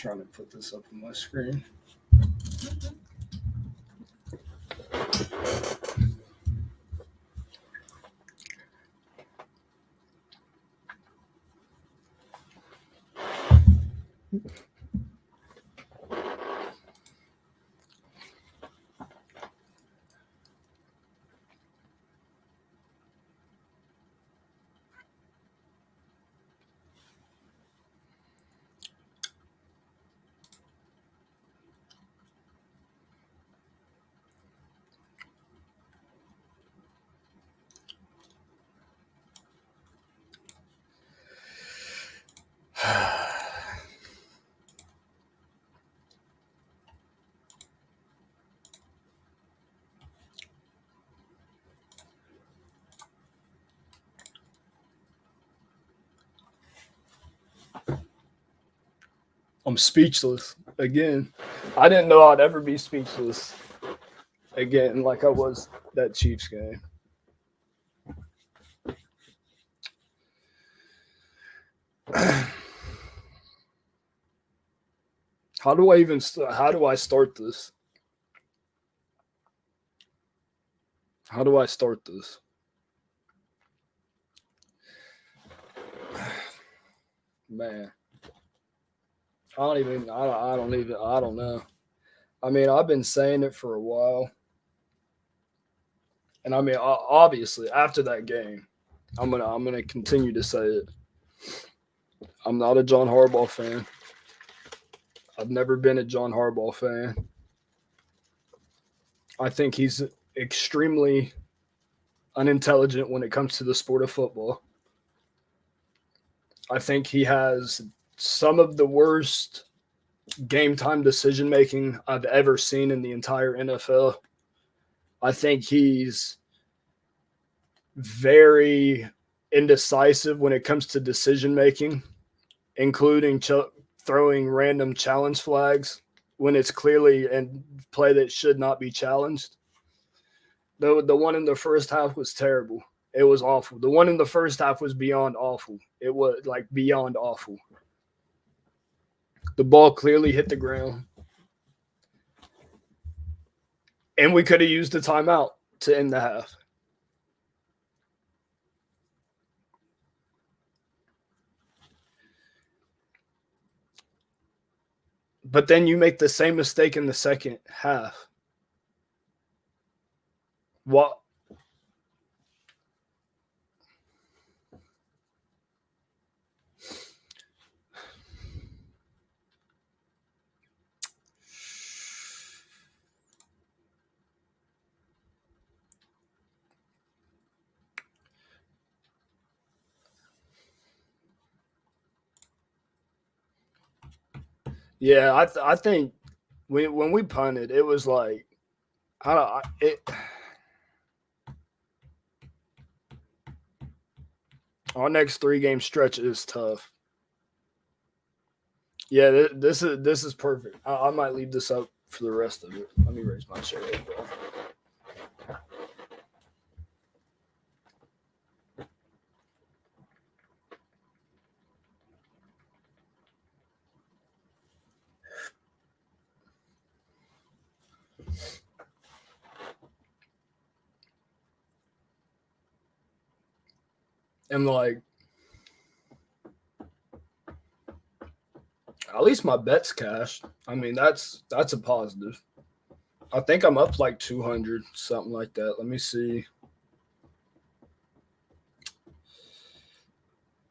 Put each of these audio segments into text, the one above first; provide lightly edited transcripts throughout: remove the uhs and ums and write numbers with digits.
trying to put this up on my screen. I'm speechless again. I didn't know I'd ever be speechless again like I was that Chiefs game. How do I start this? How do I start this? Man. I don't know. I mean, I've been saying it for a while. And I mean, obviously after that game, I'm going to continue to say it. I'm not a John Harbaugh fan. I've never been a John Harbaugh fan. I think he's extremely unintelligent when it comes to the sport of football. I think he has some of the worst game time decision making I've ever seen in the entire NFL. I think he's very indecisive when it comes to decision making, including throwing random challenge flags when it's clearly a play that should not be challenged. The one in the first half was terrible. It was awful. The one in the first half was beyond awful. It was like beyond awful. The ball clearly hit the ground. And we could have used the timeout to end the half. But then you make the same mistake in the second half. What? Yeah, I think when we punted, it was like our next 3-game stretch is tough. Yeah, this is perfect. I might leave this up for the rest of it. Let me raise my chair. And like, at least my bet's cashed. I mean, that's a positive. I think I'm up like 200, something like that. Let me see.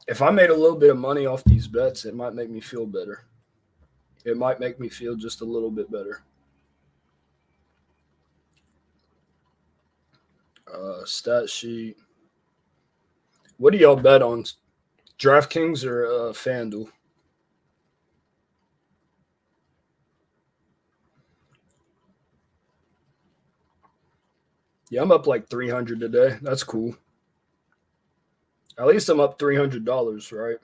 If I made a little bit of money off these bets, it might make me feel better. It might make me feel just a little bit better. Stat sheet. What do y'all bet on? DraftKings or FanDuel? Yeah, I'm up like 300 today. That's cool. At least I'm up $300, right?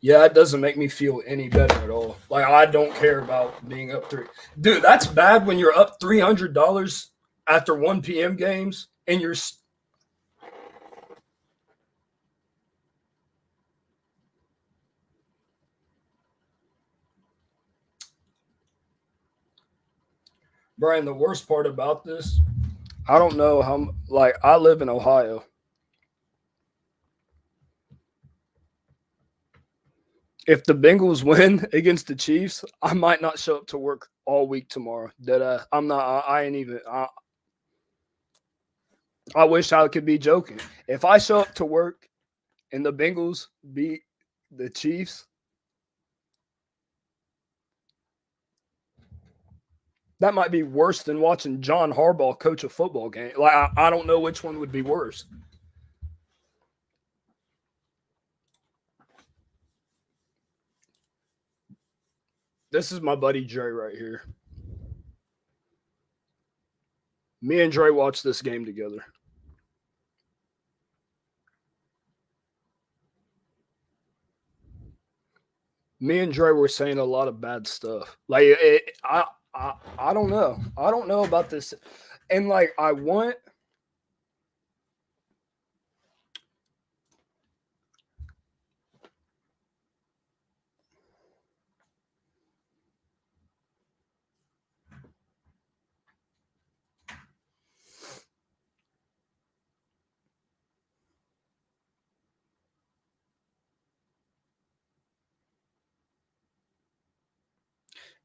Yeah, it doesn't make me feel any better at all. Like, I don't care about being up three. Dude, that's bad when you're up $300 after 1 p.m. games and you're. Brian, the worst part about this, I don't know how, like, I live in Ohio. If the Bengals win against the Chiefs, I might not show up to work all week tomorrow. I'm not, I ain't even, I wish I could be joking. If I show up to work and the Bengals beat the Chiefs, that might be worse than watching John Harbaugh coach a football game. Like, I don't know which one would be worse. This is my buddy Dre right here. Me and Dre watched this game together. Me and Dre were saying a lot of bad stuff. Like, I don't know. I don't know about this. And like, I want.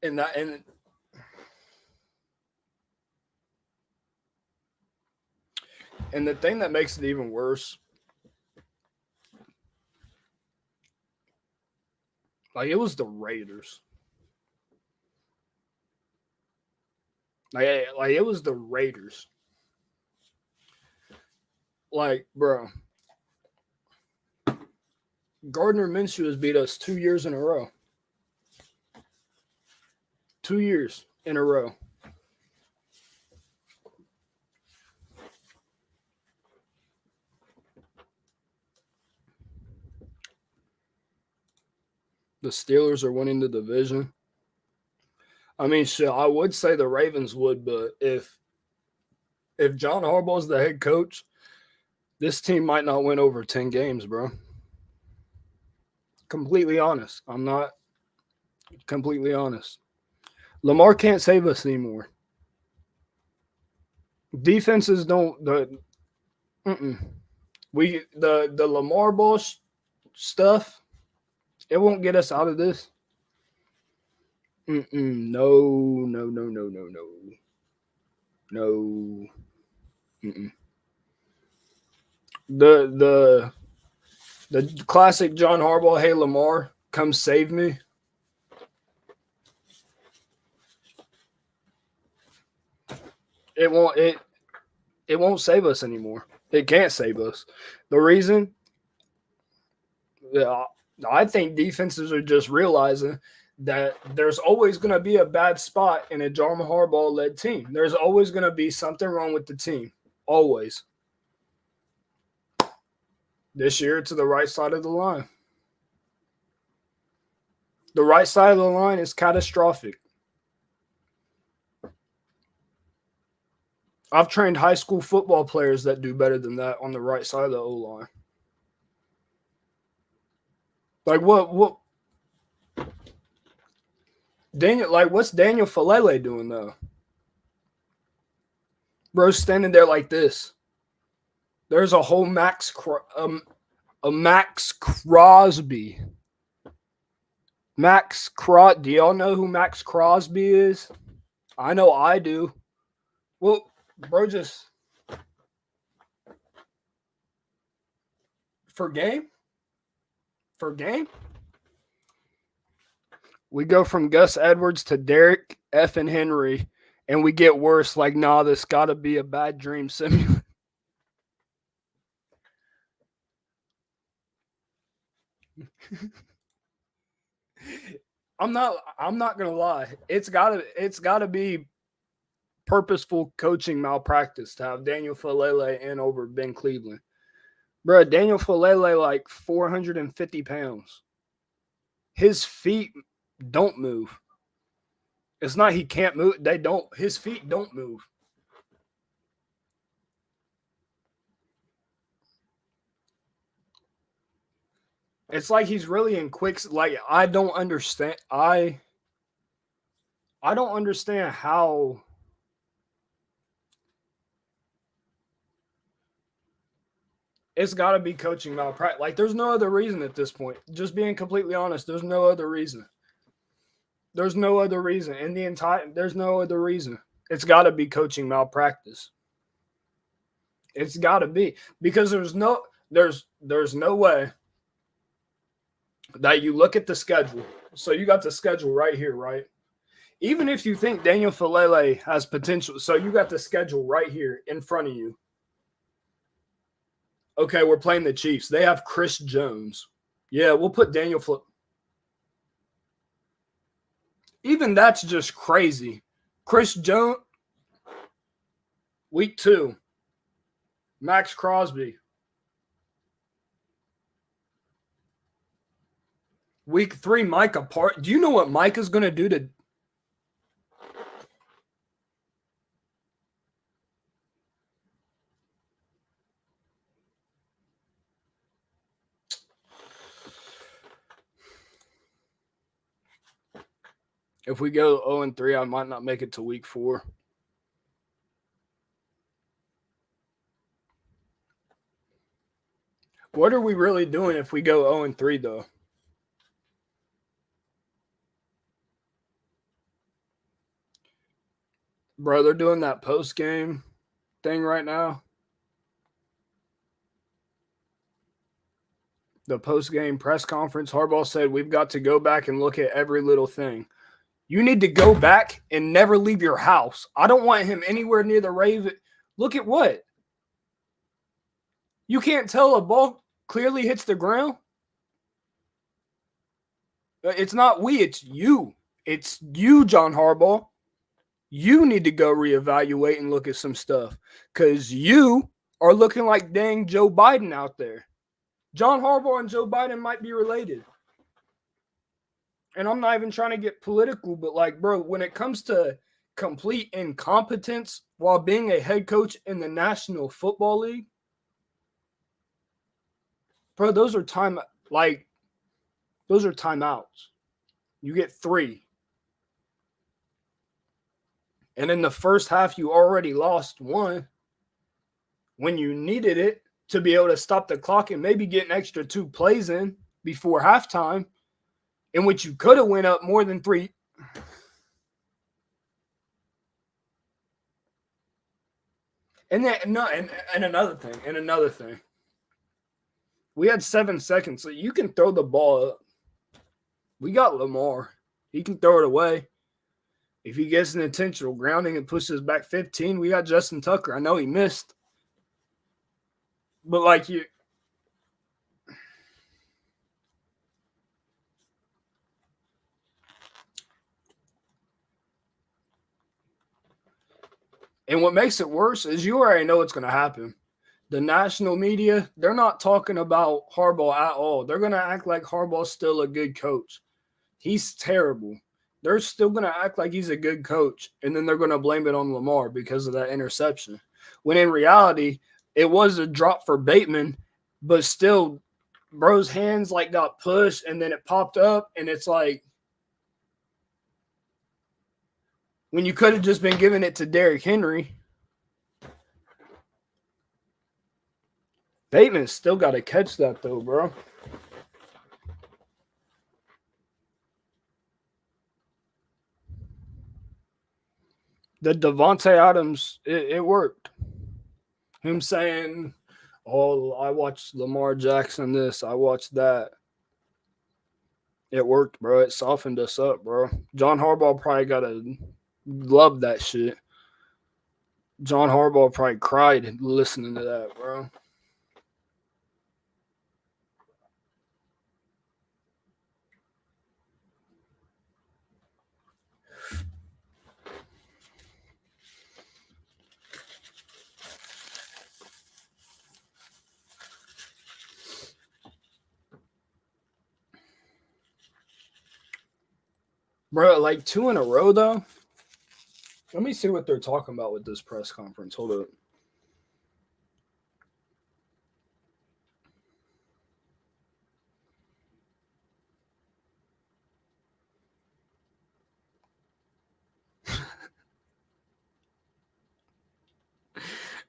And that and the thing that makes it even worse, like, it was the Raiders. Like it was the Raiders. Like, bro, Gardner Minshew has beat us 2 years in a row. 2 years in a row. The Steelers are winning the division. I mean, shit, I would say the Ravens would, but if John Harbaugh is the head coach, this team might not win over 10 games, bro. Completely honest. I'm not completely honest. Lamar can't save us anymore. Defenses don't the Lamar ball stuff. It won't get us out of this. No, no, no, no, no, no, no. The classic John Harbaugh, hey Lamar, come save me. It won't save us anymore. It can't save us. The reason, I think defenses are just realizing that there's always going to be a bad spot in a John Harbaugh led team. There's always going to be something wrong with the team. Always. This year, to the right side of the line. The right side of the line is catastrophic. I've trained high school football players that do better than that on the right side of the O-line. Like, what Daniel, like, what's Daniel Falele doing though? Bro's standing there like this. There's a whole Max Crosby. Do y'all know who Max Crosby is? I know I do. Well, bro, just for game. We go from Gus Edwards to Derek F. and Henry, and we get worse. Like, nah, this got to be a bad dream simulator. I'm not gonna lie. It's gotta be purposeful coaching malpractice to have Daniel Falele in over Ben Cleveland. Bro, Daniel Falele, like 450 pounds. His feet don't move. It's not he can't move. His feet don't move. It's like he's really in quicks. Like, I don't understand. I don't understand how It's got to be coaching malpractice. Like, there's no other reason at this point. Just being completely honest, there's no other reason. There's no other reason. There's no other reason. It's got to be coaching malpractice. It's got to be, because there's no way that you look at the schedule. So you got the schedule right here, right? Even if you think Daniel Faalele has potential, so you got the schedule right here in front of you. Okay, we're playing the Chiefs. They have Chris Jones. Yeah, we'll put Daniel Faalele. Even that's just crazy. Chris Jones, week 2. Max Crosby. Week 3, Micah Parsons. Do you know what Micah's going to do to? If we go 0-3, I might not make it to week 4. What are we really doing if we go 0-3, though? Bro, they're doing that post-game thing right now. The post-game press conference, Harbaugh said, we've got to go back and look at every little thing. You need to go back and never leave your house. I don't want him anywhere near the Raven. Look at what? You can't tell a ball clearly hits the ground? It's not we, it's you. It's you, John Harbaugh. You need to go reevaluate and look at some stuff, because you are looking like dang Joe Biden out there. John Harbaugh and Joe Biden might be related. And I'm not even trying to get political, but like, bro, when it comes to complete incompetence while being a head coach in the National Football League, bro, those are timeouts. You get 3. And in the first half, you already lost 1 when you needed it to be able to stop the clock and maybe get an extra 2 plays in before halftime, in which you could have went up more than 3. And another thing. We had 7 seconds, so you can throw the ball up. We got Lamar. He can throw it away. If he gets an intentional grounding and pushes back 15, we got Justin Tucker. I know he missed. But like you. And what makes it worse is you already know what's going to happen. The national media, they're not talking about Harbaugh at all. They're going to act like Harbaugh's still a good coach. He's terrible. They're still going to act like he's a good coach, and then they're going to blame it on Lamar because of that interception. When in reality, it was a drop for Bateman, but still, bro's hands like got pushed, and then it popped up, and it's like, when you could have just been giving it to Derrick Henry. Bateman's still got to catch that, though, bro. The Devontae Adams, it worked. Him saying, oh, I watched Lamar Jackson this, I watched that. It worked, bro. It softened us up, bro. John Harbaugh probably got to love that shit. John Harbaugh probably cried listening to that, bro. Bro, like 2 in a row, though. Let me see what they're talking about with this press conference. Hold up.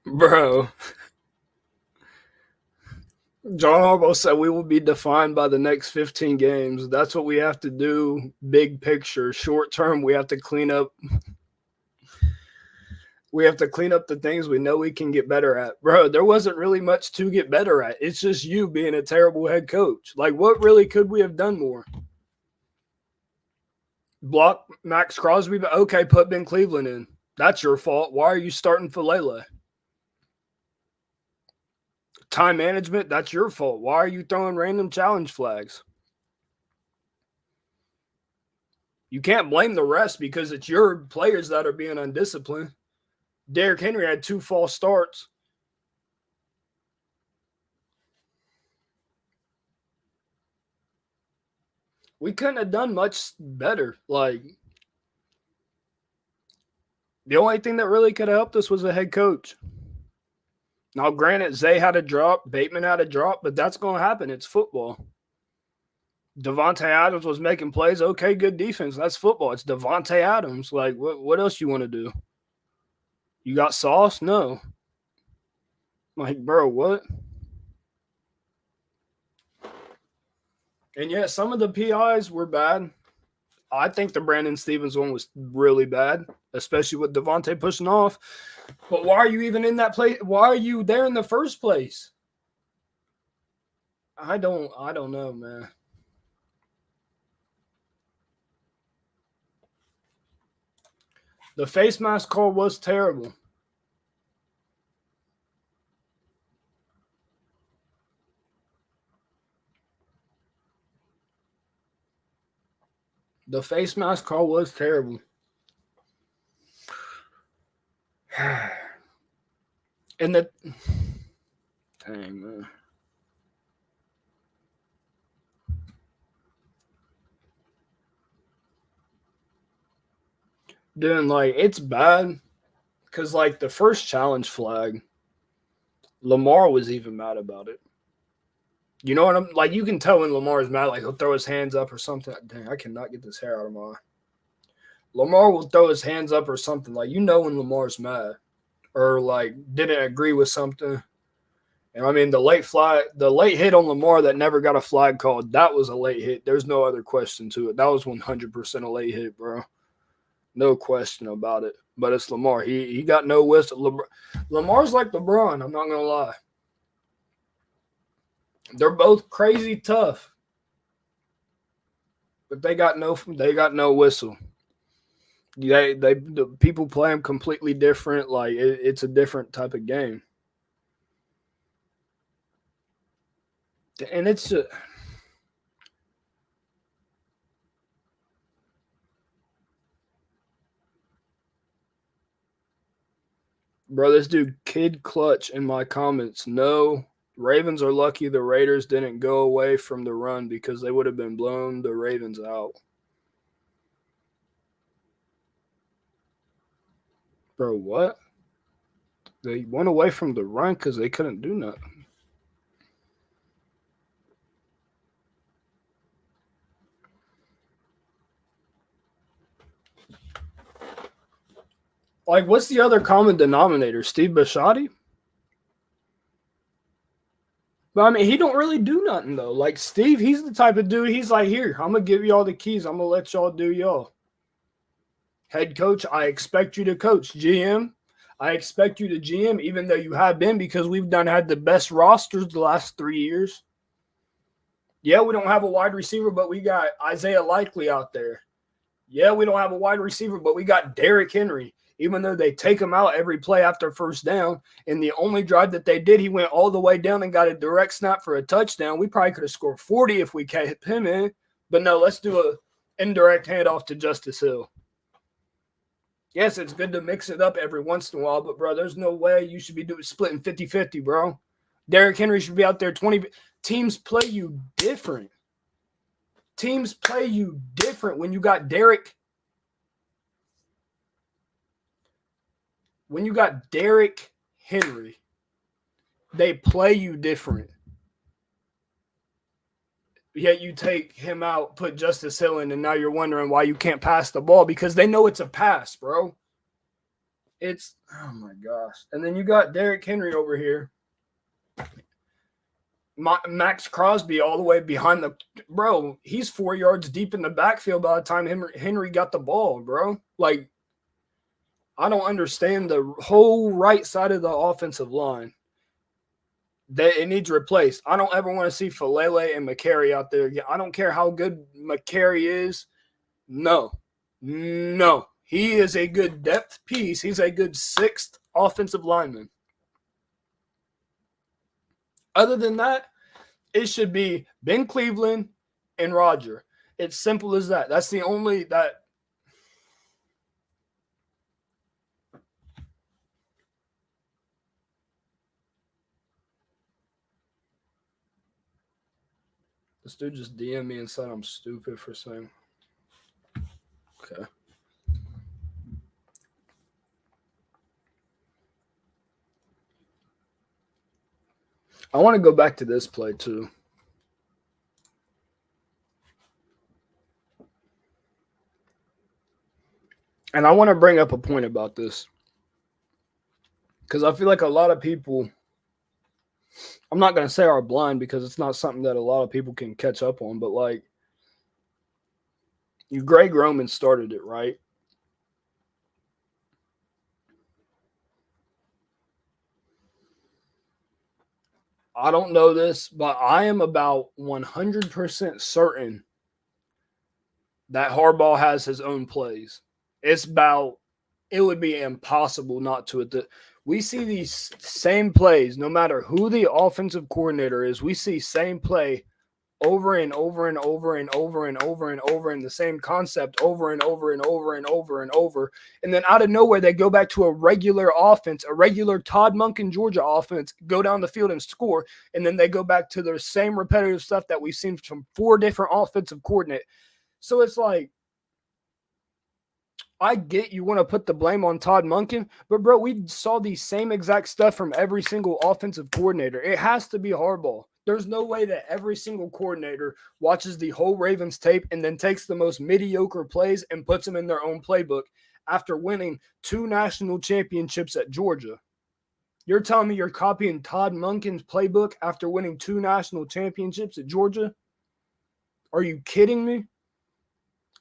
Bro. John Harbaugh said we will be defined by the next 15 games. That's what we have to do. Big picture, short term, we have to clean up. We have to clean up the things we know we can get better at. Bro, there wasn't really much to get better at. It's just you being a terrible head coach. Like, what really could we have done more? Block Max Crosby, but okay, put Ben Cleveland in. That's your fault. Why are you starting Falele? Time management, that's your fault. Why are you throwing random challenge flags? You can't blame the rest because it's your players that are being undisciplined. Derrick Henry had 2 false starts. We couldn't have done much better. Like, the only thing that really could have helped us was a head coach. Now, granted, Zay had a drop, Bateman had a drop, but that's going to happen. It's football. Devontae Adams was making plays. Okay, good defense. That's football. It's Devontae Adams. Like, what else you want to do? You got sauce? No. Like, bro, what? And yeah, some of the PIs were bad. I think the Brandon Stevens one was really bad, especially with Devontae pushing off. But why are you even in that place? Why are you there in the first place? I don't know, man. The face mask call was terrible. The face mask call was terrible. And the dang, man. Dude, like, it's bad because, like, the first challenge flag, Lamar was even mad about it. You know what I'm like? You can tell when Lamar's mad, like, he'll throw his hands up or something. Dang, I cannot get this hair out of my eye. Lamar will throw his hands up or something. Like, you know when Lamar's mad or, like, didn't agree with something. And I mean, the late hit on Lamar that never got a flag called, that was a late hit. There's no other question to it. That was 100% a late hit, bro. No question about it. But it's Lamar. He got no whistle. Lamar's like LeBron. I'm not gonna lie. They're both crazy tough, but they got no whistle. The people play them completely different. Like, it's a different type of game, and it's just. Bro, this dude Kid Clutch in my comments. No, Ravens are lucky the Raiders didn't go away from the run because they would have been blown the Ravens out. Bro, what? They went away from the run because they couldn't do nothing. Like, what's the other common denominator? Steve Bisciotti? But I mean, he don't really do nothing though. Like, Steve, he's the type of dude. He's like, here, I'm gonna give you all the keys. I'm gonna let y'all do y'all. Head coach, I expect you to coach. GM, I expect you to GM, even though you have been, because we've had the best rosters the last 3 years. Yeah, we don't have a wide receiver, but we got Isaiah Likely out there. Yeah, we don't have a wide receiver, but we got Derrick Henry. Even though they take him out every play after first down, and the only drive that they did, he went all the way down and got a direct snap for a touchdown. We probably could have scored 40 if we kept him in. But no, let's do an indirect handoff to Justice Hill. Yes, it's good to mix it up every once in a while, but, bro, there's no way you should be splitting 50-50, bro. Derrick Henry should be out there 20. Teams play you different. Teams play you different when you got Derrick. When you got Derrick Henry, they play you different. Yet you take him out, put Justice Hill in, and now you're wondering why you can't pass the ball because they know it's a pass, bro. It's, oh my gosh. And then you got Derrick Henry over here. Max Crosby all the way behind the bro. He's 4 yards deep in the backfield by the time Henry got the ball, bro. Like, I don't understand the whole right side of the offensive line. That it needs replaced. I don't ever want to see Falele and McCary out there again. I don't care how good McCary is. No. He is a good depth piece. He's a good sixth offensive lineman. Other than that, it should be Ben Cleveland and Roger. It's simple as that. That's the only that. This dude just DM'd me and said I'm stupid for saying. Okay. I want to go back to this play too. And I want to bring up a point about this. Because I feel like a lot of people, I'm not going to say are blind because it's not something that a lot of people can catch up on, but like, Greg Roman started it, right? I don't know this, but I am about 100% certain that Harbaugh has his own plays. It would be impossible not to. We see these same plays, no matter who the offensive coordinator is, we see same play over and over and over and over and over and over, and the same concept over and over and over and over and over. And then out of nowhere, they go back to a regular offense, a regular Todd Monken Georgia offense, go down the field and score. And then they go back to their same repetitive stuff that we've seen from 4 different offensive coordinators. So it's like, I get you want to put the blame on Todd Monken, but bro, we saw the same exact stuff from every single offensive coordinator. It has to be Harbaugh. There's no way that every single coordinator watches the whole Ravens tape and then takes the most mediocre plays and puts them in their own playbook after winning 2 national championships at Georgia. You're telling me you're copying Todd Monken's playbook after winning 2 national championships at Georgia? Are you kidding me?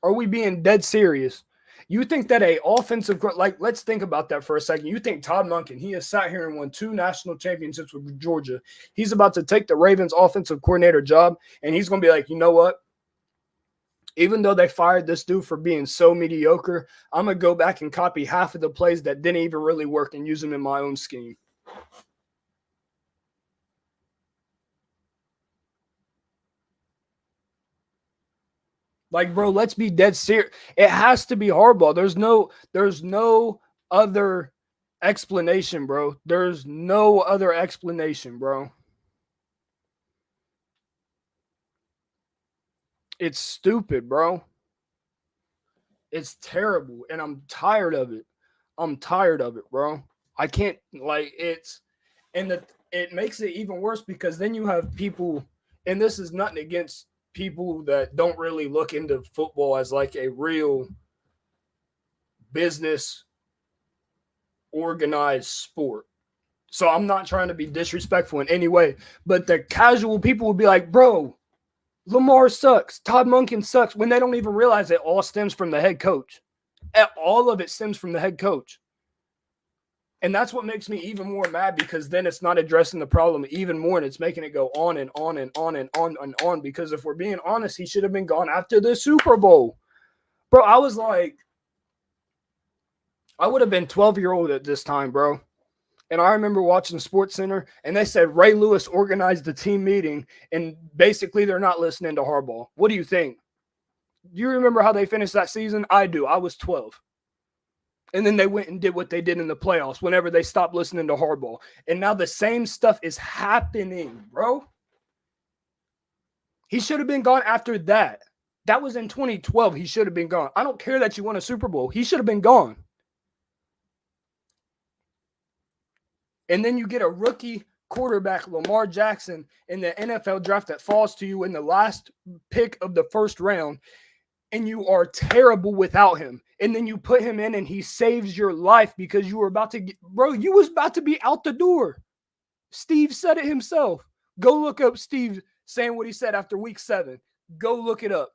Are we being dead serious? You think that a offensive, like, let's think about that for a second. You think Todd Monken, he has sat here and won 2 national championships with Georgia. He's about to take the Ravens offensive coordinator job, and he's going to be like, you know what? Even though they fired this dude for being so mediocre, I'm going to go back and copy half of the plays that didn't even really work and use them in my own scheme. Like, bro, let's be dead serious. It has to be Harbaugh. There's no other explanation, bro. There's no other explanation, bro. It's stupid, bro. It's terrible, and I'm tired of it. I'm tired of it, bro. I can't, like, it makes it even worse because then you have people, and this is nothing against people that don't really look into football as like a real business organized sport. So I'm not trying to be disrespectful in any way, but the casual people will be like, bro, Lamar sucks. Todd Monken sucks, when they don't even realize it all stems from the head coach. All of it stems from the head coach. And that's what makes me even more mad because then it's not addressing the problem even more and it's making it go on and on and on and on and on. Because if we're being honest, he should have been gone after the Super Bowl. Bro, I was like, I would have been 12-year-old at this time, bro. And I remember watching SportsCenter and they said Ray Lewis organized the team meeting and basically they're not listening to Harbaugh. What do you think? Do you remember how they finished that season? I do. I was 12. And then they went and did what they did in the playoffs whenever they stopped listening to Harbaugh. And now the same stuff is happening, bro. He should have been gone after that. That was in 2012. He should have been gone. I don't care that you won a Super Bowl. He should have been gone. And then you get a rookie quarterback, Lamar Jackson, in the NFL draft that falls to you in the last pick of the first round. And you are terrible without him. And then you put him in and he saves your life because you were about to get, bro, you was about to be out the door. Steve said it himself. Go look up Steve saying what he said after week 7. Go look it up.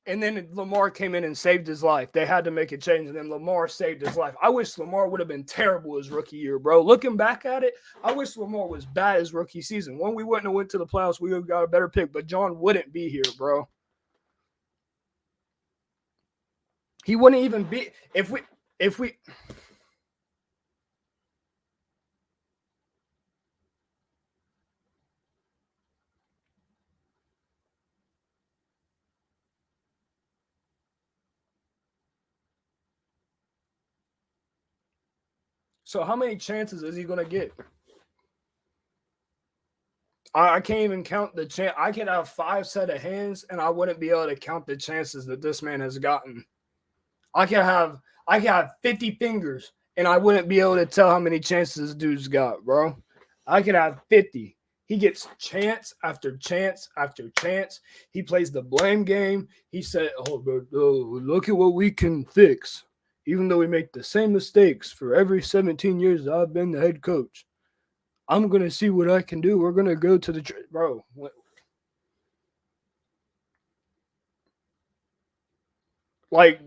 And then Lamar came in and saved his life. They had to make a change, and then Lamar saved his life. I wish Lamar would have been terrible his rookie year, bro. Looking back at it, I wish Lamar was bad his rookie season. When we wouldn't have went to the playoffs, we would have got a better pick, but John wouldn't be here, bro. He wouldn't even be if we So how many chances is he going to get? I can't even count the chance. I could have 5 set of hands, and I wouldn't be able to count the chances that this man has gotten. I could have 50 fingers, and I wouldn't be able to tell how many chances this dude's got, bro. I could have 50. He gets chance after chance after chance. He plays the blame game. He said, look at what we can fix. Even though we make the same mistakes for every 17 years that I've been the head coach. I'm going to see what I can do. We're going to go to the – bro. Like,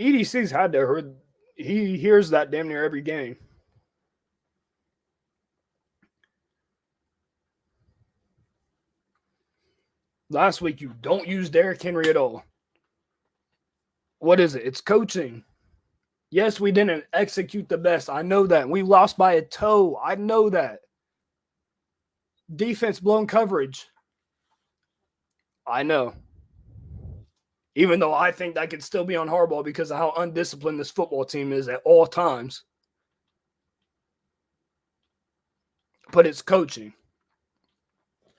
EDC's had to hear – he hears that damn near every game. Last week, you don't use Derrick Henry at all. What is it? It's coaching. Yes, we didn't execute the best. I know that. We lost by a toe. I know that. Defense blown coverage. I know. Even though I think that could still be on Harbaugh because of how undisciplined this football team is at all times. But it's coaching.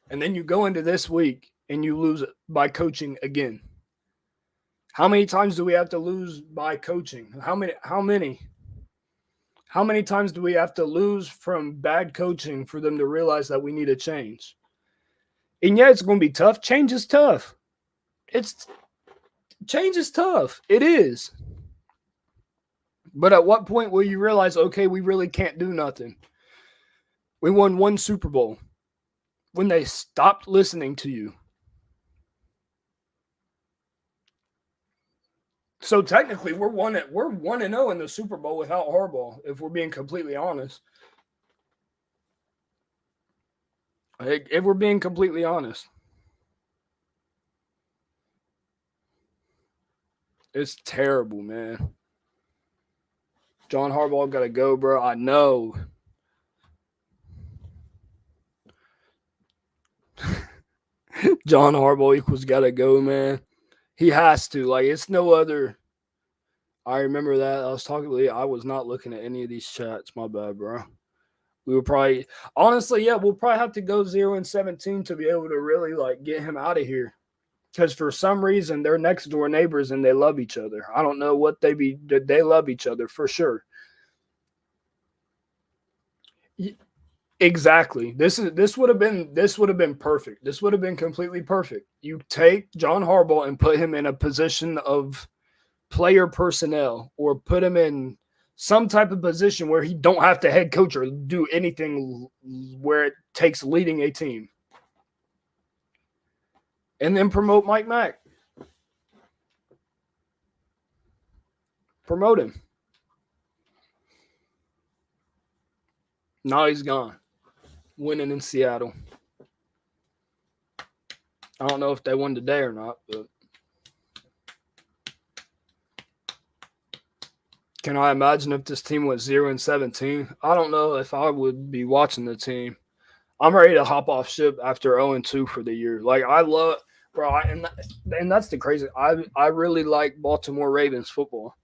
And then you go into this week and you lose by coaching again. How many times do we have to lose by coaching? How many? How many times do we have to lose from bad coaching for them to realize that we need a change? And yeah, it's going to be tough. Change is tough. Change is tough. It is. But at what point will you realize, okay, we really can't do nothing? We won 1 Super Bowl when they stopped listening to you. So technically, we're 1-0 in the Super Bowl without Harbaugh, if we're being completely honest. If we're being completely honest. It's terrible, man. John Harbaugh got to go, bro. I know. John Harbaugh equals got to go, man. He has to. Like, it's no other. I remember that. I was talking to Lee. I was not looking at any of these chats. My bad, bro. We would probably, honestly, yeah, we'll probably have to go 0-17 to be able to really, like, get him out of here. Because for some reason, they're next door neighbors and they love each other. I don't know what they love each other for sure. Exactly. This would have been perfect. This would have been completely perfect. You take John Harbaugh and put him in a position of player personnel, or put him in some type of position where he don't have to head coach or do anything where it takes leading a team. And then promote Mike Mack. Promote him. Now he's gone. Winning in Seattle. I don't know if they won today or not, but can I imagine if this team went 0-17? I don't know if I would be watching the team. I'm ready to hop off ship after 0-2 for the year. Like, I love, bro, and that's the crazy. I really like Baltimore Ravens football.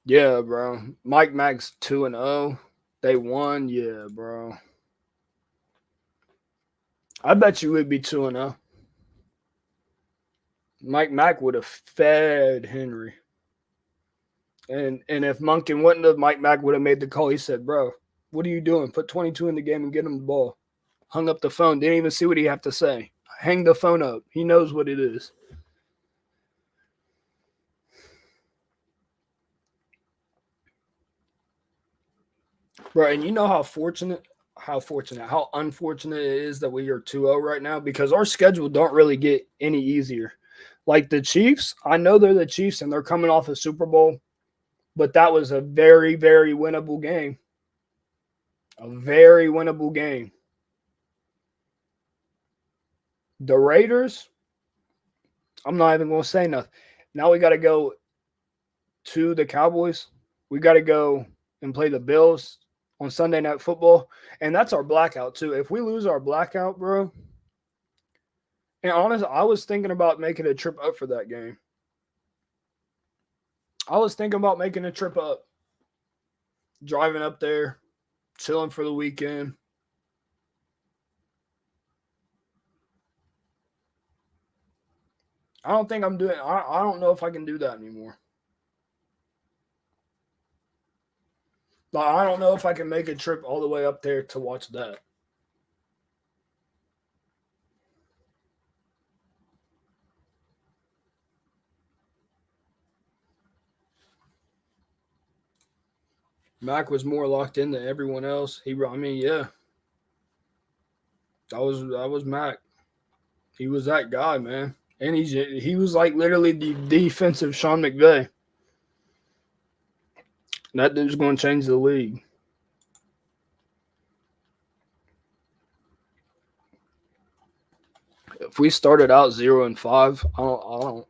Yeah, bro. Mike Mack's 2-0. They won. Yeah, bro. I bet you would be 2-0. Mike Mack would have fed Henry. And if Monken wouldn't have, Mike Mack would have made the call. He said, bro, what are you doing? Put 22 in the game and get him the ball. Hung up the phone. Didn't even see what he had to say. Hang the phone up. He knows what it is. Bro, and you know how unfortunate it is that we are 2-0 right now because our schedule don't really get any easier. Like the Chiefs, I know they're the Chiefs and they're coming off a Super Bowl, but that was a very, very winnable game. A very winnable game. The Raiders, I'm not even going to say nothing. Now we got to go to the Cowboys. We got to go and play the Bills on Sunday Night Football. And that's our blackout, too. If we lose our blackout, bro, and honestly, I was thinking about making a trip up for that game. I was thinking about making a trip up, driving up there, chilling for the weekend. I don't think I'm doing. I don't know if I can do that anymore. Like, I don't know if I can make a trip all the way up there to watch that. Mac was more locked in than everyone else. I mean, yeah, that was Mac. He was that guy, man, and he was like literally the defensive Sean McVay. That dude's going to change the league. If we started out 0-5, I don't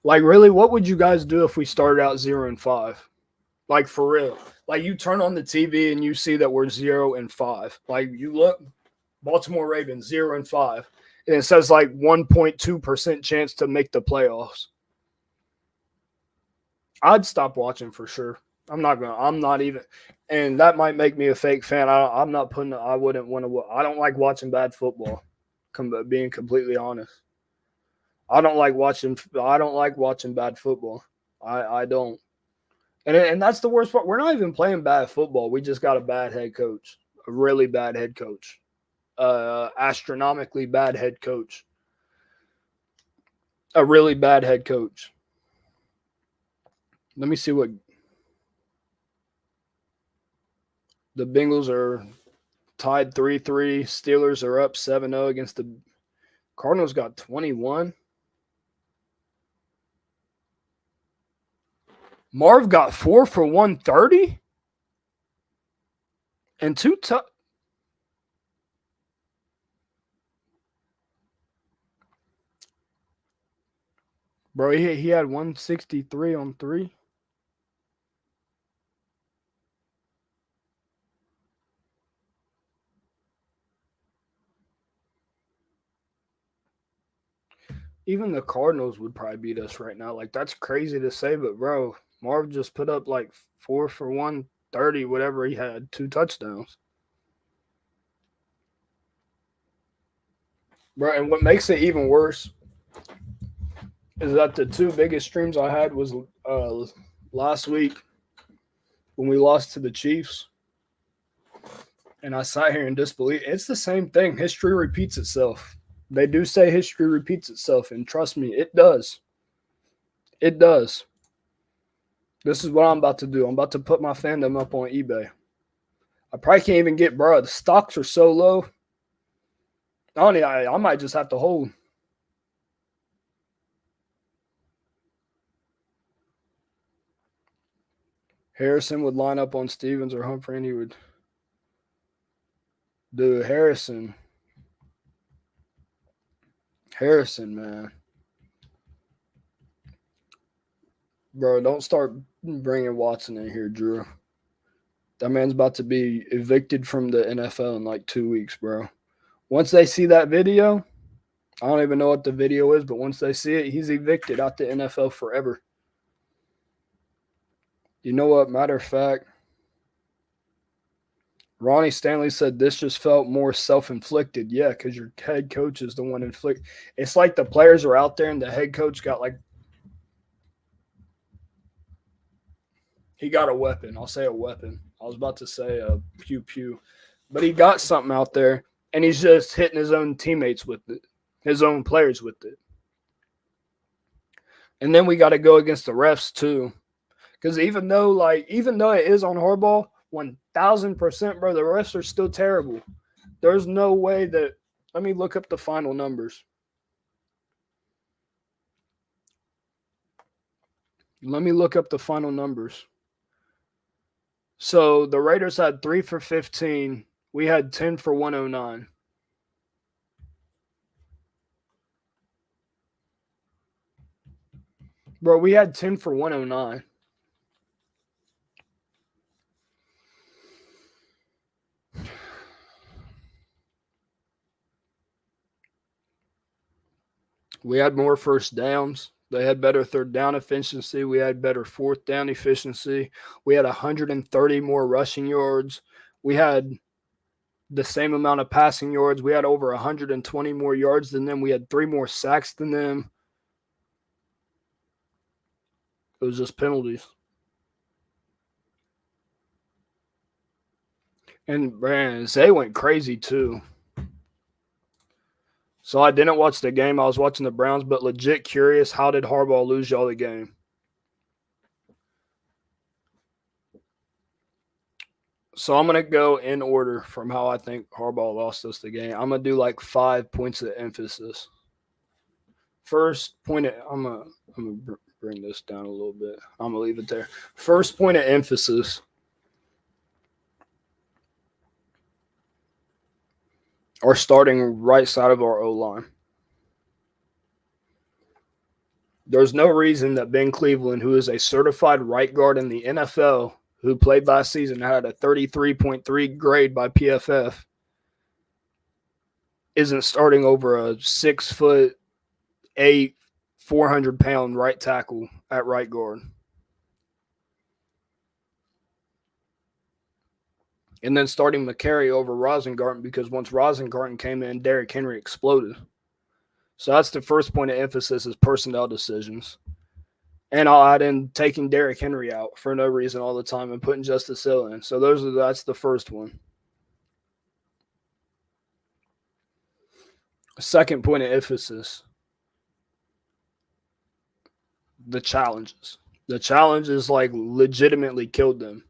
like really. What would you guys do if we started out 0-5? Like for real. Like you turn on the TV and you see that we're 0-5. Like you look, Baltimore Ravens 0-5, and it says like 1.2% chance to make the playoffs. I'd stop watching for sure. I'm not gonna. I'm not even, and that might make me a fake fan. I'm not putting. I wouldn't want to. I don't like watching bad football. Being completely honest, I don't like watching. I don't like watching bad football. I don't. And that's the worst part. We're not even playing bad football. We just got a bad head coach, a really bad head coach, astronomically bad head coach, a really bad head coach. Let me see what the Bengals are tied 3-3. Steelers are up 7-0 against the Cardinals. Got 21. Marv got 4 for 130 and two. Bro, he had 163 on 3. Even the Cardinals would probably beat us right now. Like that's crazy to say, but bro, Marv just put up like 4 for 130, whatever he had, 2 touchdowns. Bro, and what makes it even worse is that the 2 biggest streams I had was last week when we lost to the Chiefs. And I sat here in disbelief. It's the same thing. History repeats itself. They do say history repeats itself, and trust me, it does. It does. This is what I'm about to do. I'm about to put my fandom up on eBay. I probably can't even get, bro. The stocks are so low. I might just have to hold. Harrison would line up on Stevens or Humphrey, and he would do Harrison. Harrison, man. Bro, don't start bringing Watson in here, Drew. That man's about to be evicted from the NFL in like 2 weeks, bro. Once they see that video, I don't even know what the video is, but once they see it, he's evicted out the NFL forever. You know what? Matter of fact, Ronnie Stanley said this just felt more self-inflicted. Yeah, because your head coach is the one inflict. It's like the players are out there and the head coach got like he got a weapon. I'll say a weapon. I was about to say a pew pew, but he got something out there and he's just hitting his own teammates with it, his own players with it. And then we got to go against the refs too, Because even though it is on Harbaugh, 1,000%, bro, the rest are still terrible. There's no way that. Let me look up the final numbers. So the Raiders had 3 for 15. We had 10 for 109. Bro, we had 10 for 109. We had more first downs. They had better third down efficiency. We had better fourth down efficiency. We had 130 more rushing yards. We had the same amount of passing yards. We had over 120 more yards than them. We had 3 more sacks than them. It was just penalties. And man, Zay went crazy too. So I didn't watch the game. I was watching the Browns, but legit curious, how did Harbaugh lose y'all the game? So I'm going to go in order from how I think Harbaugh lost us the game. I'm going to do like 5 points of emphasis. First point, I'm going to bring this down a little bit. I'm going to leave it there. First point of emphasis. Our starting right side of our O-line. There's no reason that Ben Cleveland, who is a certified right guard in the NFL, who played last season, had a 33.3 grade by PFF, isn't starting over a 6'8", 400-pound right tackle at right guard. And then starting McCary over Rosengarten, because once Rosengarten came in, Derrick Henry exploded. So that's the first point of emphasis, is personnel decisions. And I'll add in taking Derrick Henry out for no reason all the time and putting Justice Hill in. So that's the first one. Second point of emphasis, the challenges. The challenges like legitimately killed them.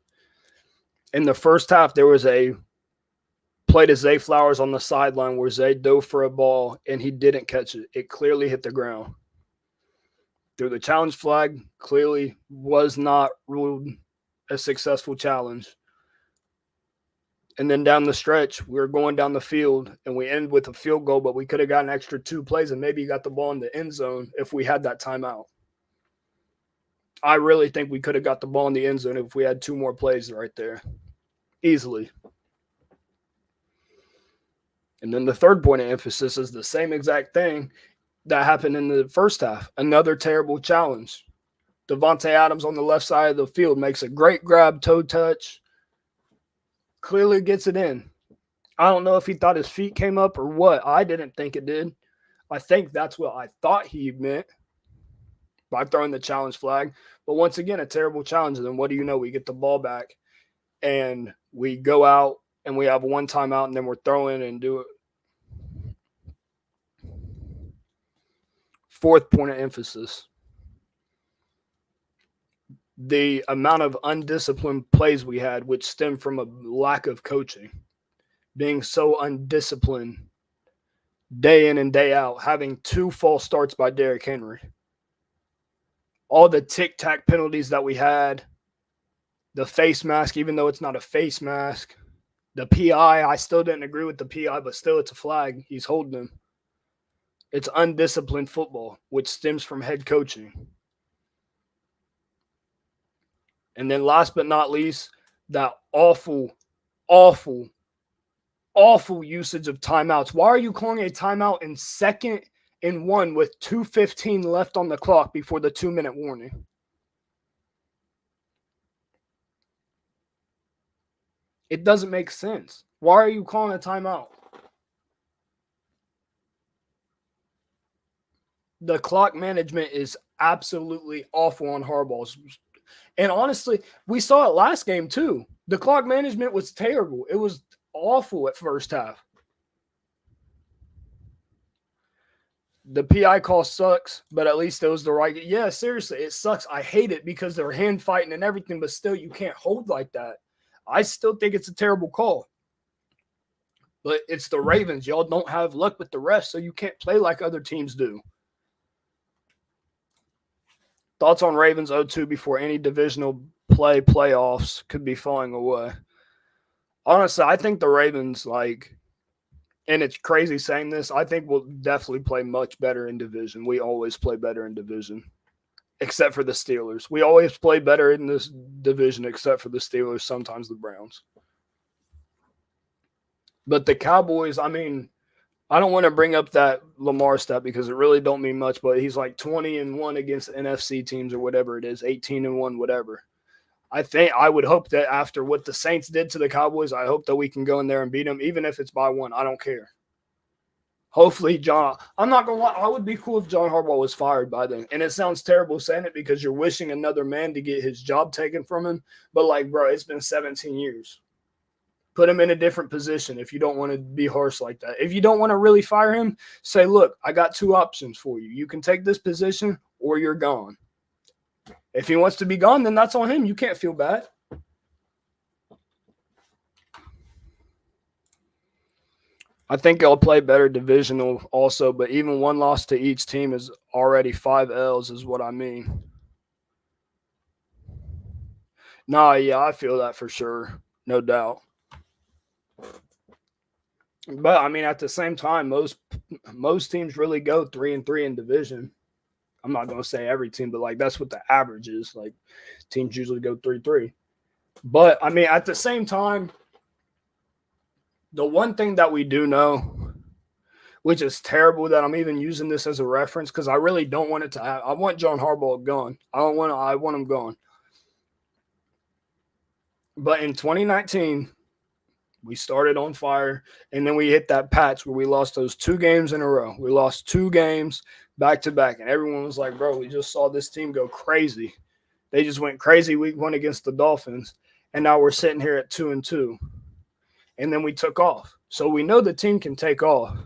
In the first half, there was a play to Zay Flowers on the sideline where Zay dove for a ball and he didn't catch it. It clearly hit the ground. Through the challenge flag, clearly was not ruled a successful challenge. And then down the stretch, we were going down the field and we end with a field goal, but we could have gotten extra 2 plays and maybe got the ball in the end zone if we had that timeout. I really think we could have got the ball in the end zone if we had 2 more plays right there. Easily. And then the third point of emphasis is the same exact thing that happened in the first half. Another terrible challenge. Devontae Adams on the left side of the field makes a great grab, toe touch. Clearly gets it in. I don't know if he thought his feet came up or what. I didn't think it did. I think that's what I thought he meant by throwing the challenge flag. But once again, a terrible challenge. And then what do you know? We get the ball back and we go out and we have one timeout and then we're throwing and do it. Fourth point of emphasis. The amount of undisciplined plays we had, which stemmed from a lack of coaching. Being so undisciplined day in and day out, having 2 false starts by Derrick Henry. All the tic-tac penalties that we had, the face mask, even though it's not a face mask, the PI, I still didn't agree with the PI, but still it's a flag. He's holding him. It's undisciplined football, which stems from head coaching. And then last but not least, that awful usage of timeouts. Why are you calling a timeout in 2nd and 1 with 2:15 left on the clock before the 2-minute warning? It doesn't make sense. Why are you calling a timeout? The clock management is absolutely awful on Harbaugh's. And honestly, we saw it last game too. The clock management was terrible. It was awful at first half. The PI call sucks, but at least it was the right. Yeah, seriously, it sucks. I hate it because they're hand fighting and everything, but still, you can't hold like that. I still think it's a terrible call. But it's the Ravens. Y'all don't have luck with the refs, so you can't play like other teams do. Thoughts on Ravens 0-2 before any divisional playoffs could be falling away? Honestly, I think the Ravens, and it's crazy saying this, I think we'll definitely play much better in division. We always play better in division, except for the Steelers. We always play better in this division, except for the Steelers, sometimes the Browns. But the Cowboys, I mean, I don't want to bring up that Lamar stat because it really don't mean much, but he's like 20-1 against NFC teams or whatever it is, 18-1, whatever. I would hope that after what the Saints did to the Cowboys, I hope that we can go in there and beat them, even if it's by one. I don't care. Hopefully, I'm not going to lie. I would be cool if John Harbaugh was fired by then. And it sounds terrible saying it because you're wishing another man to get his job taken from him. But, bro, it's been 17 years. Put him in a different position if you don't want to be harsh like that. If you don't want to really fire him, say, look, I got two options for you. You can take this position or you're gone. If he wants to be gone, then that's on him. You can't feel bad. I think I'll play better divisional also, but even one loss to each team is already 5 L's is what I mean. Nah, yeah, I feel that for sure. No doubt. But I mean, at the same time, most teams really go 3-3 in division. I'm not going to say every team, but that's what the average is. Teams usually go 3-3. But I mean, at the same time, the one thing that we do know, which is terrible that I'm even using this as a reference because I really don't want it to happen. I want John Harbaugh gone. I want him gone. But in 2019, we started on fire, and then we hit that patch where we lost those 2 games in a row. We lost 2 games back to back, and everyone was like, bro, we just saw this team go crazy. They just went crazy week 1 against the Dolphins, and now we're sitting here at 2-2. And then we took off. So we know the team can take off.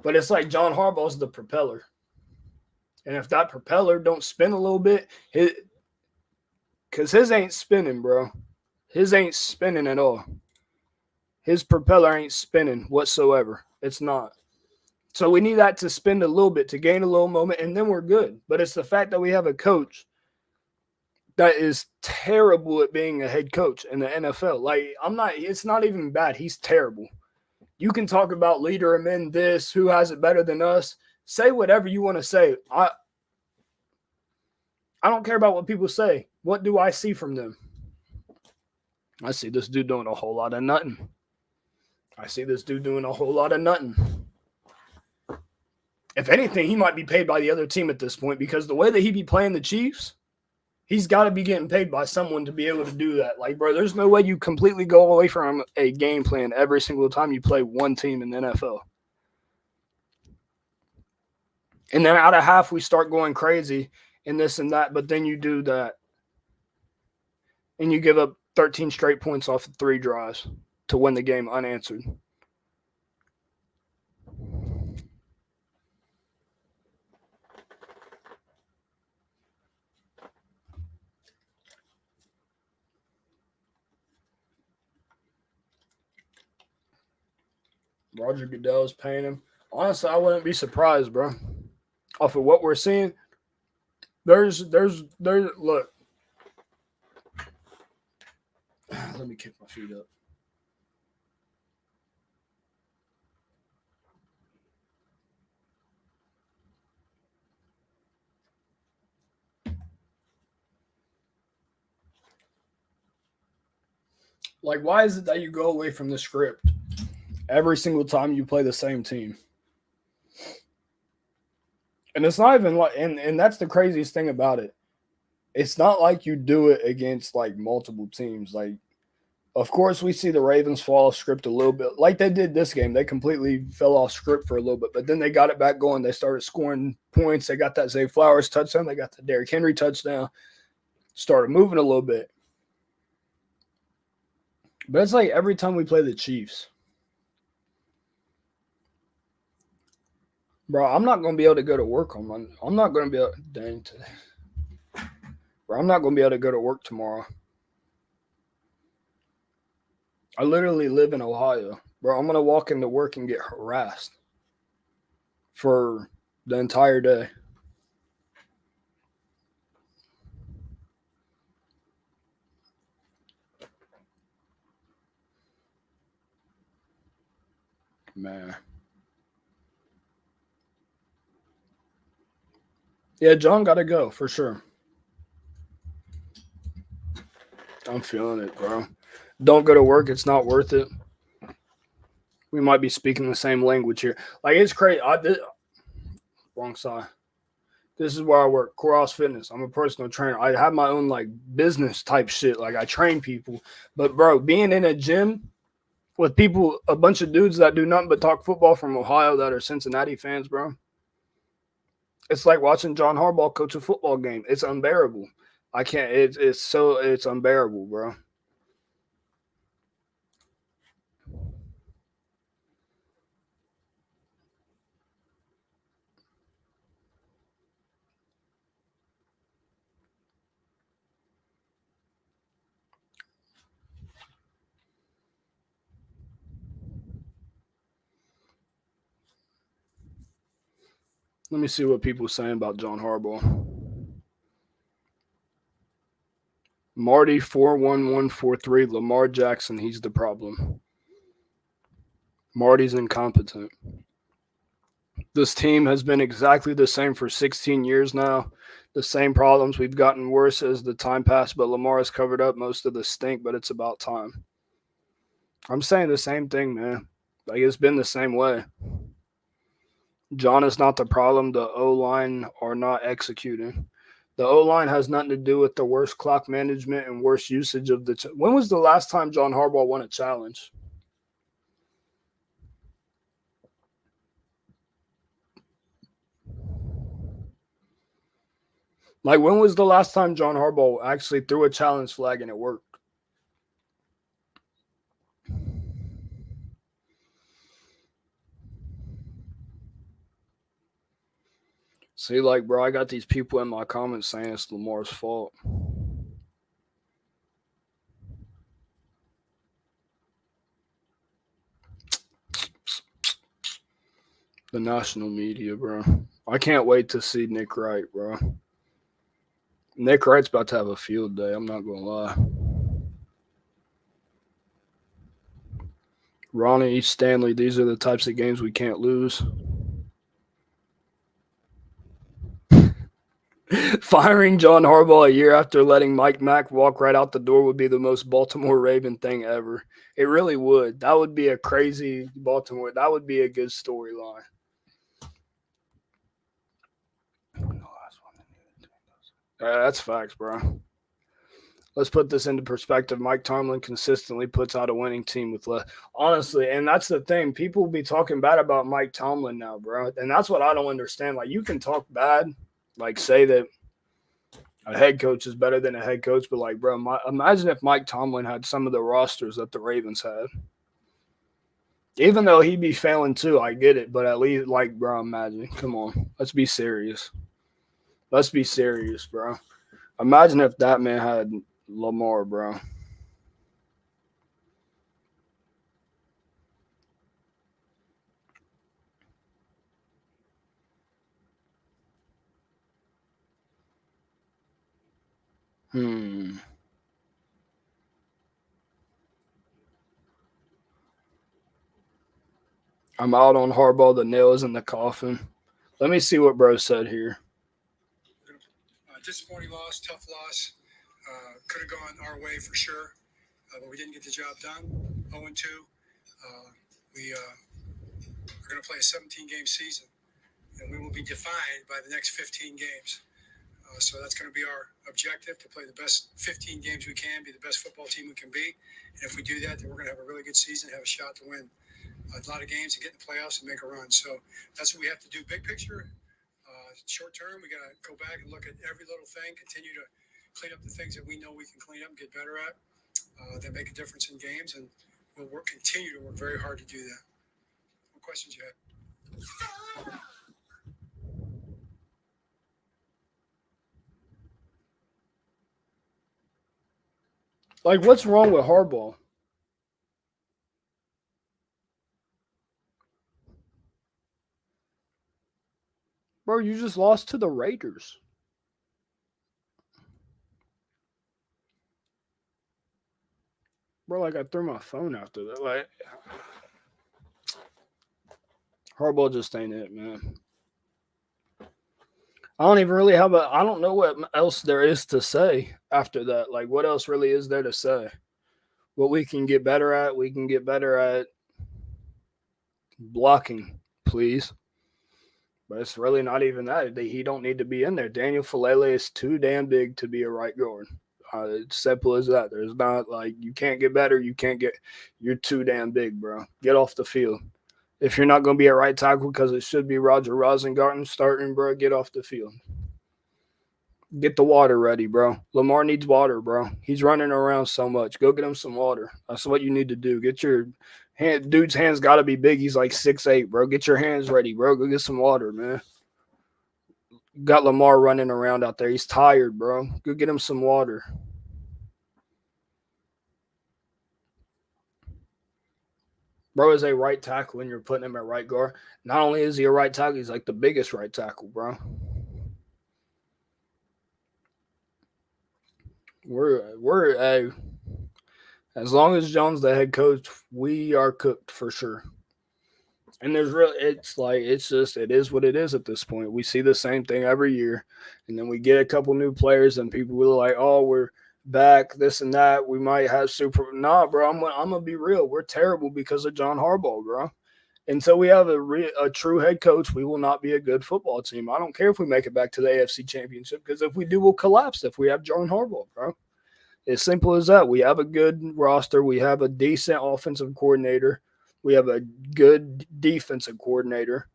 But it's like John Harbaugh's the propeller. And if that propeller don't spin a little bit, because his ain't spinning, bro. His ain't spinning at all. His propeller ain't spinning whatsoever. It's not. So we need that to spin a little bit to gain a little moment, and then we're good. But it's the fact that we have a coach that is terrible at being a head coach in the NFL. It's not even bad. He's terrible. You can talk about leader of men, who has it better than us. Say whatever you want to say. I don't care about what people say. What do I see from them? I see this dude doing a whole lot of nothing. If anything, he might be paid by the other team at this point because the way that he be playing the Chiefs, he's got to be getting paid by someone to be able to do that. Bro, there's no way you completely go away from a game plan every single time you play one team in the NFL. And then out of half, we start going crazy and this and that, but then you do that. And you give up 13 straight points off of 3 drives to win the game unanswered. Roger Goodell is paying him. Honestly, I wouldn't be surprised, bro. Off of what we're seeing, there's look. Let me kick my feet up. Why is it that you go away from the script every single time you play the same team? And it's not even and that's the craziest thing about it. It's not like you do it against multiple teams. Of course, we see the Ravens fall off script a little bit, like they did this game. They completely fell off script for a little bit, but then they got it back going. They started scoring points. They got that Zay Flowers touchdown. They got the Derrick Henry touchdown. Started moving a little bit. But it's every time we play the Chiefs, Bro, I'm not going to be able to go to work on Monday. I'm not going to be able today. Bro, I'm not going to be able to go to work tomorrow. I literally live in Ohio. Bro, I'm going to walk into work and get harassed for the entire day. Man. Yeah, John got to go for sure. I'm feeling it, bro. Don't go to work. It's not worth it. We might be speaking the same language here. Like, it's crazy. Wrong side. This is where I work, Cross Fitness. I'm a personal trainer. I have my own like business type shit. Like I train people. But bro, being in a gym with people, a bunch of dudes that do nothing but talk football from Ohio that are Cincinnati fans, bro. It's like watching John Harbaugh coach a football game. It's unbearable. I can't. It's unbearable, bro. Let me see what people are saying about John Harbaugh. Marty 41143, Lamar Jackson, he's the problem. Marty's incompetent. This team has been exactly the same for 16 years now. The same problems. We've gotten worse as the time passed, but Lamar has covered up most of the stink, but it's about time. I'm saying the same thing, man. Like, it's been the same way. John is not the problem. The O line are not executing. The O line has nothing to do with the worst clock management and worst usage of the. When was the last time John Harbaugh won a challenge? Like, when was the last time John Harbaugh actually threw a challenge flag and it worked? See, like, bro, I got these people in my comments saying it's Lamar's fault. The national media, bro. I can't wait to see Nick Wright, bro. Nick Wright's about to have a field day. I'm not gonna lie. Ronnie Stanley, these are the types of games we can't lose. Firing John Harbaugh a year after letting Mike Mack walk right out the door would be the most Baltimore Raven thing ever. It really would. That would be a crazy Baltimore. That would be a good storyline. That's facts, bro. Let's put this into perspective. Mike Tomlin consistently puts out a winning team with less. Honestly, and that's the thing. People will be talking bad about Mike Tomlin now, bro. And that's what I don't understand. Like, you can talk bad, like say that a head coach is better than a head coach, but like, bro, imagine if Mike Tomlin had some of the rosters that the Ravens had. Even though he'd be failing too, I get it. But at least, like, bro, imagine. Come on. Let's be serious. Let's be serious, bro. Imagine if that man had Lamar, bro. Hmm. I'm out on Harbaugh. The nail is in the coffin. Let me see what bro said here. Disappointing loss, tough loss. Could have gone our way for sure, but we didn't get the job done. 0-2. We are going to play a 17-game season, and we will be defined by the next 15 games. So that's going to be our objective, to play the best 15 games we can, be the best football team we can be. And if we do that, then we're going to have a really good season, have a shot to win a lot of games and get in the playoffs and make a run. So that's what we have to do. Big picture, short term, we got to go back and look at every little thing, continue to clean up the things that we know we can clean up and get better at, that make a difference in games. And we'll continue to work very hard to do that. What questions you have? Like, what's wrong with Harbaugh? Bro, you just lost to the Raiders. Bro, like, I threw my phone after that. Like, Harbaugh just ain't it, man. I don't even really have I don't know what else there is to say after that. Like, what else really is there to say? What we can get better at, we can get better at blocking, please. But it's really not even that. He don't need to be in there. Daniel Falele is too damn big to be a right guard. It's simple as that. There's not like you can't get better. You're too damn big, bro. Get off the field. If you're not going to be a right tackle because it should be Roger Rosengarten starting, bro, get off the field. Get the water ready, bro. Lamar needs water, bro. He's running around so much. Go get him some water. That's what you need to do. Get your dude's hands got to be big. He's like 6'8", bro. Get your hands ready, bro. Go get some water, man. Got Lamar running around out there. He's tired, bro. Go get him some water. Bro is a right tackle when you're putting him at right guard. Not only is he a right tackle, he's like the biggest right tackle, bro. We're as long as Jones the head coach, we are cooked for sure. And it is what it is at this point. We see the same thing every year, and then we get a couple new players, and people will like, oh, we're back, this and that. We might have nah, bro. I'm gonna be real. We're terrible because of John Harbaugh, bro. Until we have a true head coach, we will not be a good football team. I don't care if we make it back to the AFC Championship, because if we do, we'll collapse if we have John Harbaugh, bro. As simple as that. We have a good roster. We have a decent offensive coordinator. We have a good defensive coordinator.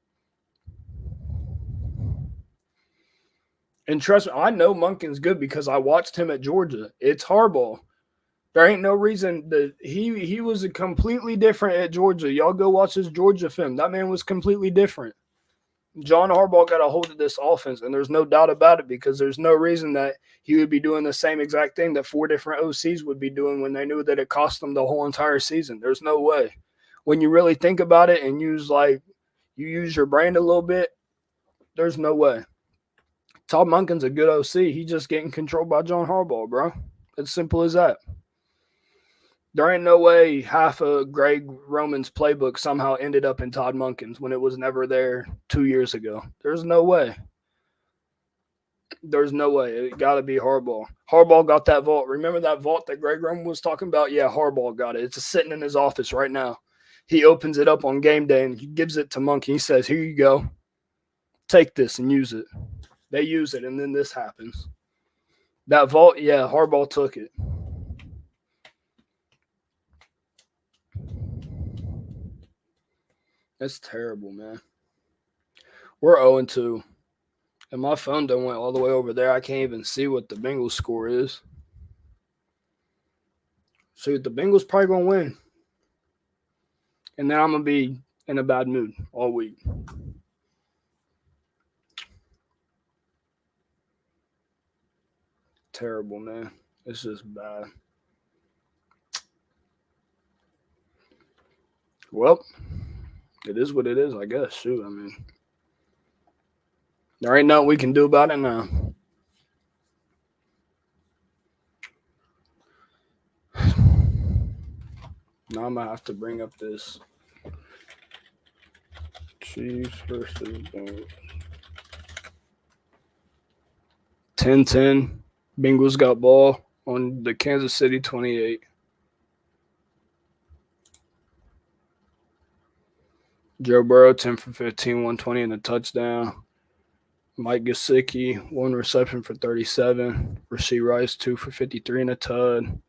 And trust me, I know Monken's good because I watched him at Georgia. It's Harbaugh. There ain't no reason that he was a completely different at Georgia. Y'all go watch his Georgia film. That man was completely different. John Harbaugh got a hold of this offense, and there's no doubt about it, because there's no reason that he would be doing the same exact thing that 4 different OCs would be doing when they knew that it cost them the whole entire season. There's no way. When you really think about it and you use your brain a little bit, there's no way. Todd Monken's a good OC. He's just getting controlled by John Harbaugh, bro. It's simple as that. There ain't no way half of Greg Roman's playbook somehow ended up in Todd Monken's when it was never there 2 years ago. There's no way. There's no way. It got to be Harbaugh. Harbaugh got that vault. Remember that vault that Greg Roman was talking about? Yeah, Harbaugh got it. It's sitting in his office right now. He opens it up on game day and he gives it to Monken. He says, here you go. Take this and use it. They use it, and then this happens. That vault, yeah, Harbaugh took it. It's terrible, man. We're 0-2. And my phone done went all the way over there. I can't even see what the Bengals score is. So the Bengals probably going to win. And then I'm going to be in a bad mood all week. Terrible, man. It's just bad. Well, it is what it is, I guess. Shoot, I mean, there ain't nothing we can do about it now. Now I'm going to have to bring up this Chiefs versus Bengals. 10-10. Bengals got ball on the Kansas City 28. Joe Burrow, 10 for 15, 120 and a touchdown. Mike Gesicki, 1 reception for 37. Rashee Rice, 2 for 53 and a tud.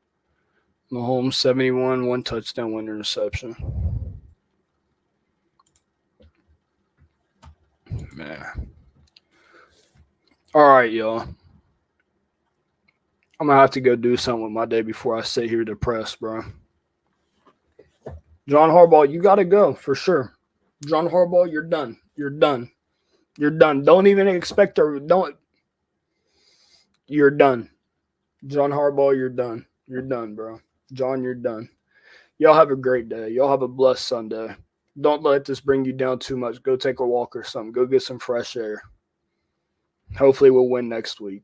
Mahomes, 71, 1 touchdown, 1 interception. Man. All right, y'all. I'm going to have to go do something with my day before I sit here depressed, bro. John Harbaugh, you got to go for sure. John Harbaugh, you're done. You're done. You're done. Don't even expect You're done. John Harbaugh, you're done. You're done, bro. John, you're done. Y'all have a great day. Y'all have a blessed Sunday. Don't let this bring you down too much. Go take a walk or something. Go get some fresh air. Hopefully, we'll win next week.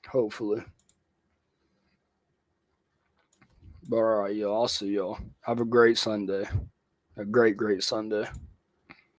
Hopefully. All right, y'all. I'll see y'all. Have a great Sunday. A great, great Sunday.